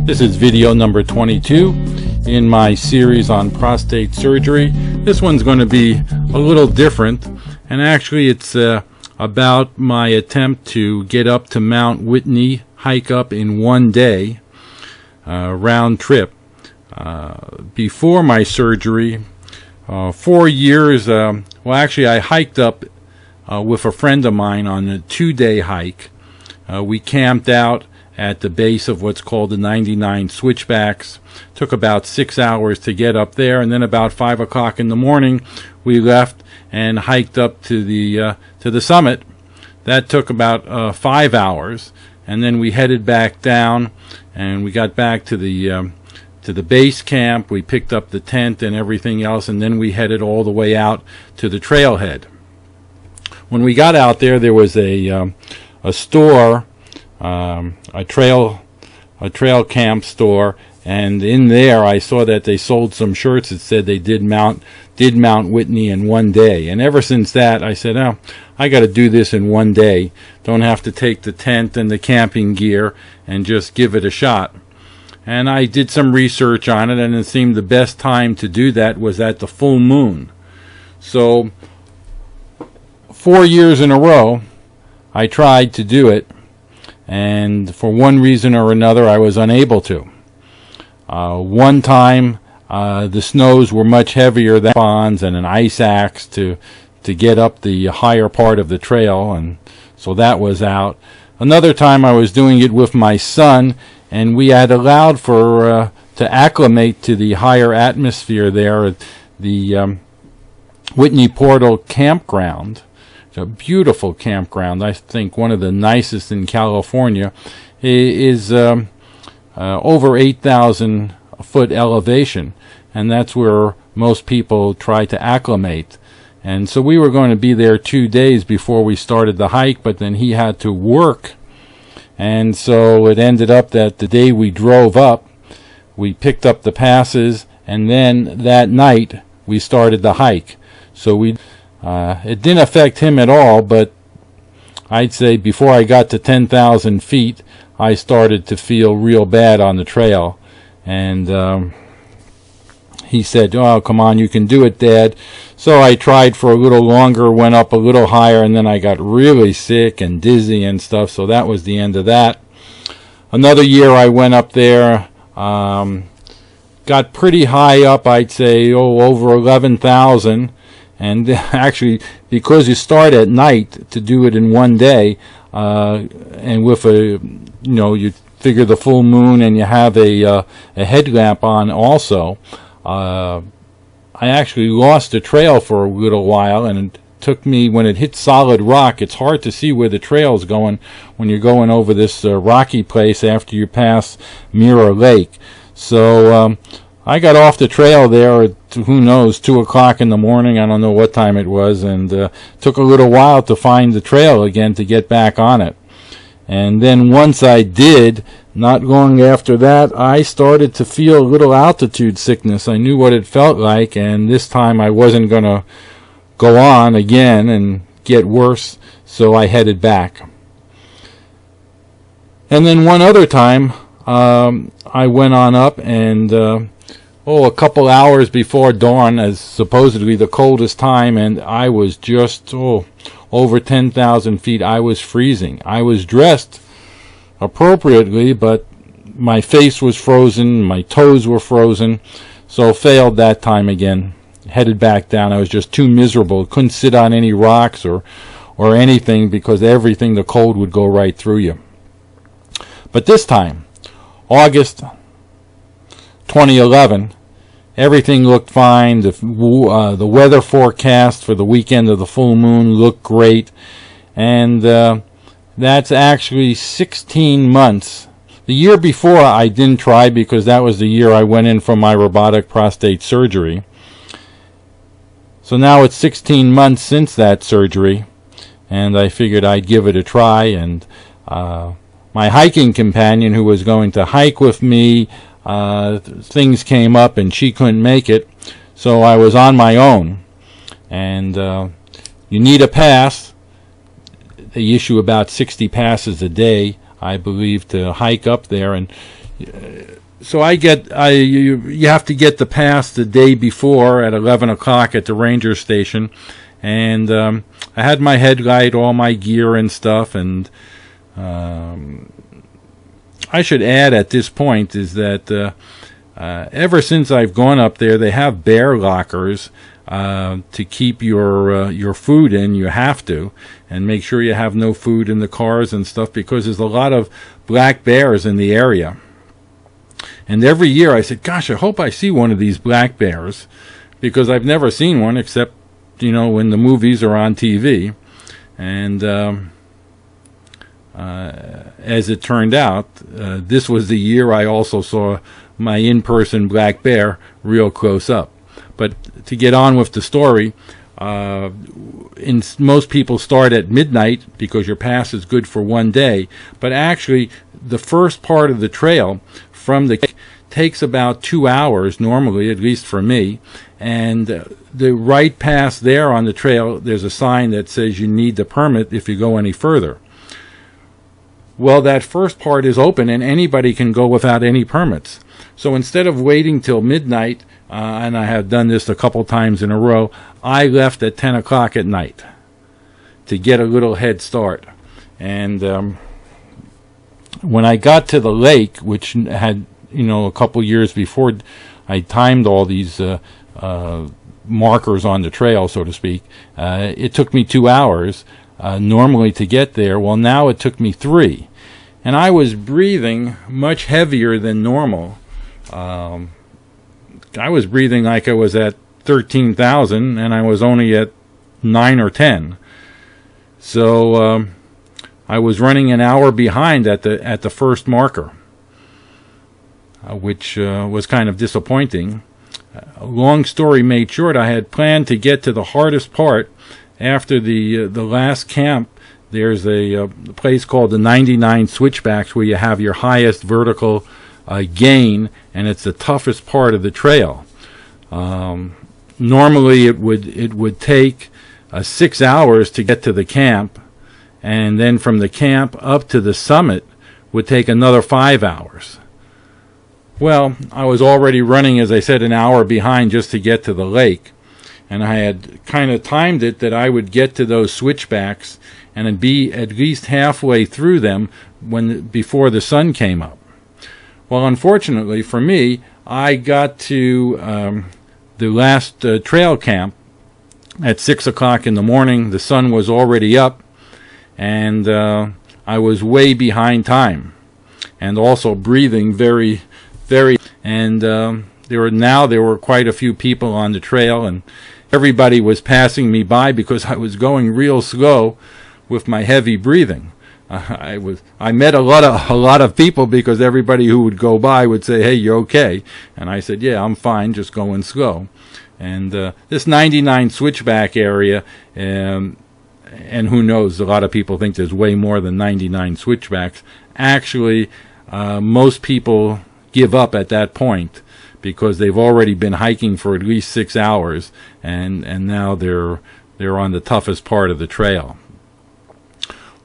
This is video number 22 in my series on prostate surgery. This one's going to be a little different, and actually it's about my attempt to get up to Mount Whitney, hike up in one day, round trip. Before my surgery, 4 years, well actually I hiked up with a friend of mine on a 2-day hike. We camped out at the base of what's called the 99 Switchbacks. Took about 6 hours to get up there, and then about 5 o'clock in the morning we left and hiked up to the summit. That took about 5 hours, and then we headed back down, and we got back to the base camp. We picked up the tent and everything else, and then we headed all the way out to the trailhead. When we got out there, there was a store, a trail camp store, and in there I saw that they sold some shirts that said they did Mount Whitney in one day. And ever since that, I said, oh, I got to do this in one day. Don't have to take the tent and the camping gear and just give it a shot. And I did some research on it, and it seemed the best time to do that was at the full moon. So 4 years in a row I tried to do it, and for one reason or another I was unable to. One time the snows were much heavier than bonds and an ice axe to get up the higher part of the trail, and so that was out. Another time I was doing it with my son, and we had allowed for to acclimate to the higher atmosphere there at the Whitney Portal campground. It's a beautiful campground. I think one of the nicest in California. Is over 8,000 foot elevation, and that's where most people try to acclimate. And so we were going to be there 2 days before we started the hike, but then he had to work, and so it ended up that the day we drove up, we picked up the passes, and then that night we started the hike. So it didn't affect him at all, but I'd say before I got to 10,000 feet I started to feel real bad on the trail, and he said, oh, come on, you can do it, Dad. So I tried for a little longer, went up a little higher, and then I got really sick and dizzy and stuff, so that was the end of that. Another year I went up there, got pretty high up, I'd say, over 11,000, and actually, because you start at night to do it in one day, and with you figure the full moon and you have a headlamp on also, I actually lost the trail for a little while, and it took me, when it hit solid rock, it's hard to see where the trail's going when you're going over this rocky place after you pass Mirror Lake. So I got off the trail there at, who knows, 2 o'clock in the morning. I don't know what time it was, and took a little while to find the trail again to get back on it. And then once I did, not long after that, I started to feel a little altitude sickness. I knew what it felt like, and this time I wasn't going to go on again and get worse, so I headed back. And then one other time, I went on up, and a couple hours before dawn, as supposedly the coldest time, and I was just over 10,000 feet. I was freezing. I was dressed appropriately, but my face was frozen, my toes were frozen, so failed that time again. Headed back down. I was just too miserable. Couldn't sit on any rocks or anything, because everything, the cold would go right through you. But this time, August 2011, everything looked fine. The weather forecast for the weekend of the full moon looked great, and that's actually 16 months. The year before I didn't try, because that was the year I went in for my robotic prostate surgery. So now it's 16 months since that surgery, and I figured I'd give it a try. And my hiking companion, who was going to hike with me, things came up and she couldn't make it, so I was on my own. And you need a pass. They issue about 60 passes a day, I believe, to hike up there, and So you have to get the pass the day before at 11 o'clock at the ranger station, and I had my headlight, all my gear and stuff, and I should add at this point is that ever since I've gone up there, they have bear lockers to keep your food in. You have to, and make sure you have no food in the cars and stuff, because there's a lot of black bears in the area. And every year I said, gosh, I hope I see one of these black bears, because I've never seen one except, when the movies are on TV. And as it turned out, this was the year I also saw my in-person black bear real close up. But to get on with the story, most people start at midnight because your pass is good for one day. But actually, the first part of the trail from the takes about 2 hours normally, at least for me. And the right pass there on the trail, there's a sign that says you need the permit if you go any further. Well, that first part is open and anybody can go without any permits. So instead of waiting till midnight, and I have done this a couple times in a row, I left at 10 o'clock at night to get a little head start. And when I got to the lake, which had, a couple years before, I timed all these markers on the trail, so to speak. It took me 2 hours normally to get there. Well, now it took me 3. And I was breathing much heavier than normal. I was breathing like I was at 13,000, and I was only at 9 or 10. So I was running an hour behind at the first marker, which was kind of disappointing. Long story made short, I had planned to get to the hardest part after the last camp. There's a place called the 99 Switchbacks where you have your highest vertical gain, and it's the toughest part of the trail. Normally it would take 6 hours to get to the camp, and then from the camp up to the summit would take another 5 hours. Well, I was already running, as I said, an hour behind just to get to the lake, and I had kind of timed it that I would get to those switchbacks and be at least halfway through them before the sun came up. Well, unfortunately for me, I got to the last trail camp at 6 o'clock in the morning. The sun was already up, and I was way behind time, and also breathing very, very. And there were quite a few people on the trail, and everybody was passing me by because I was going real slow with my heavy breathing. I met a lot of people because everybody who would go by would say, "Hey, you're okay?" And I said, "Yeah, I'm fine, just going slow." And this 99 switchback area, and who knows, a lot of people think there's way more than 99 switchbacks. Actually, most people give up at that point because they've already been hiking for at least 6 hours, and now they're on the toughest part of the trail.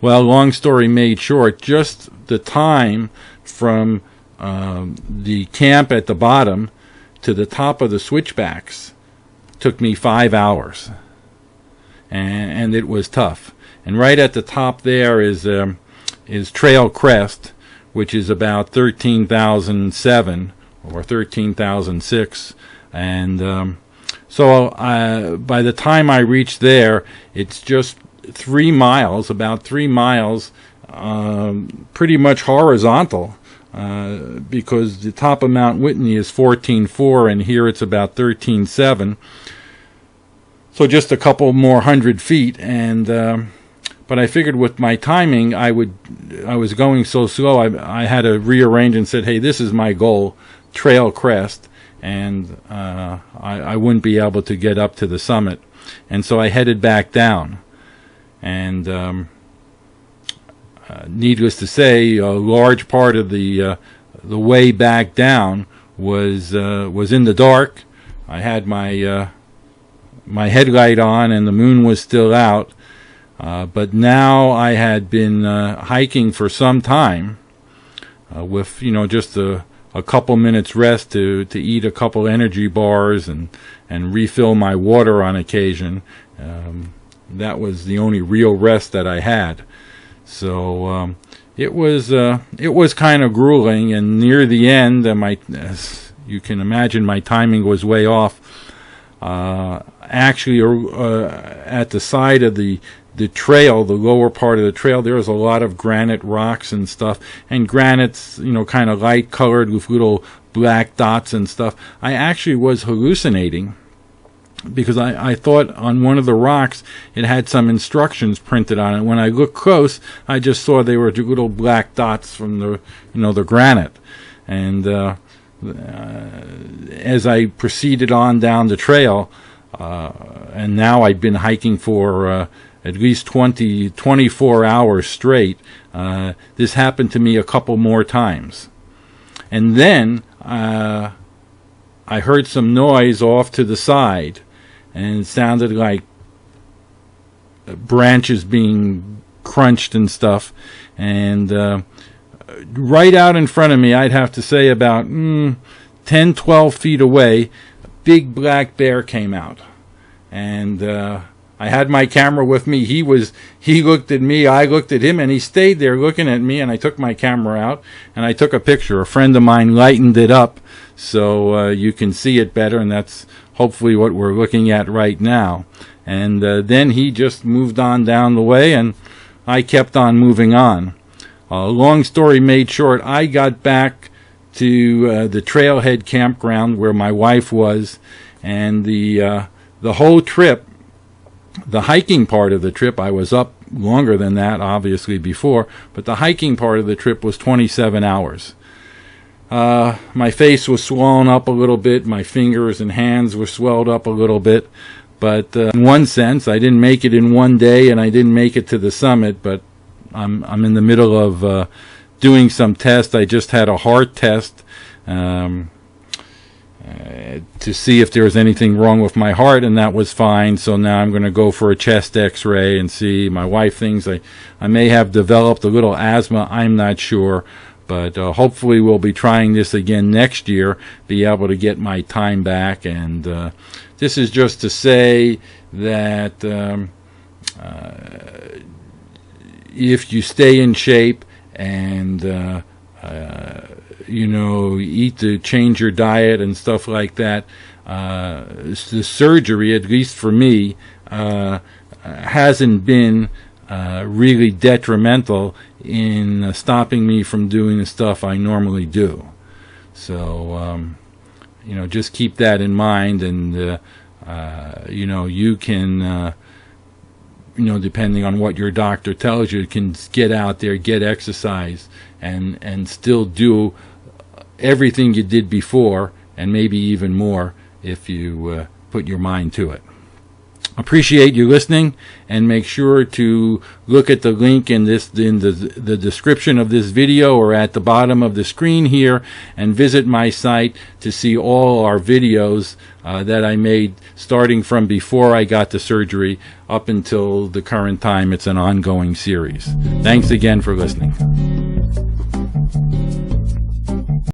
Well, long story made short, just the time from the camp at the bottom to the top of the switchbacks took me 5 hours, and it was tough. And right at the top there is Trail Crest, which is about 13,007 or 13,006, and so by the time I reached there, it's just 3 miles, about 3 miles, pretty much horizontal, because the top of Mount Whitney is 14,400, and here it's about 13,700. So just a couple more 100 feet, and but I figured with my timing, I was going so slow, I had to rearrange and said, "Hey, this is my goal, Trail Crest," and I wouldn't be able to get up to the summit, and so I headed back down. And needless to say, a large part of the way back down was in the dark. I had my headlight on, and the moon was still out. But now I had been hiking for some time, with, just a couple minutes rest to eat a couple energy bars and refill my water on occasion. That was the only real rest that I had. So it was kind of grueling, and near the end, as you can imagine, my timing was way off. Actually, at the side of the trail, the lower part of the trail, there was a lot of granite rocks and stuff, and granite's, kind of light colored with little black dots and stuff. I actually was hallucinating, because I thought on one of the rocks it had some instructions printed on it. When I looked close, I just saw they were little black dots from the granite. And as I proceeded on down the trail, and now I'd been hiking for at least 24 hours straight, this happened to me a couple more times. And then I heard some noise off to the side, and it sounded like branches being crunched and stuff. And right out in front of me, I'd have to say about 10, 12 feet away, a big black bear came out. And I had my camera with me. He looked at me, I looked at him, and he stayed there looking at me, and I took my camera out, and I took a picture. A friend of mine lightened it up so you can see it better, and that's hopefully what we're looking at right now. And then he just moved on down the way, and I kept on moving on. Long story made short, I got back to the trailhead campground where my wife was, and the whole trip, the hiking part of the trip, I was up longer than that, obviously, before, but the hiking part of the trip was 27 hours. My face was swollen up a little bit, my fingers and hands were swelled up a little bit, but in one sense, I didn't make it in one day, and I didn't make it to the summit, but I'm in the middle of doing some tests. I just had a heart test to see if there was anything wrong with my heart, and that was fine. So now I'm going to go for a chest x-ray and see. My wife thinks I may have developed a little asthma. I'm not sure, but hopefully we'll be trying this again next year, be able to get my time back. And this is just to say that if you stay in shape and change your diet and stuff like that, the surgery, at least for me, hasn't been really detrimental in stopping me from doing the stuff I normally do. So just keep that in mind, and you can depending on what your doctor tells you, can get out there, get exercise, and still do everything you did before, and maybe even more if you put your mind to it. Appreciate you listening, and make sure to look at the link in the description of this video or at the bottom of the screen here, and visit my site to see all our videos that I made starting from before I got the surgery up until the current time. It's an ongoing series. Thanks again for listening.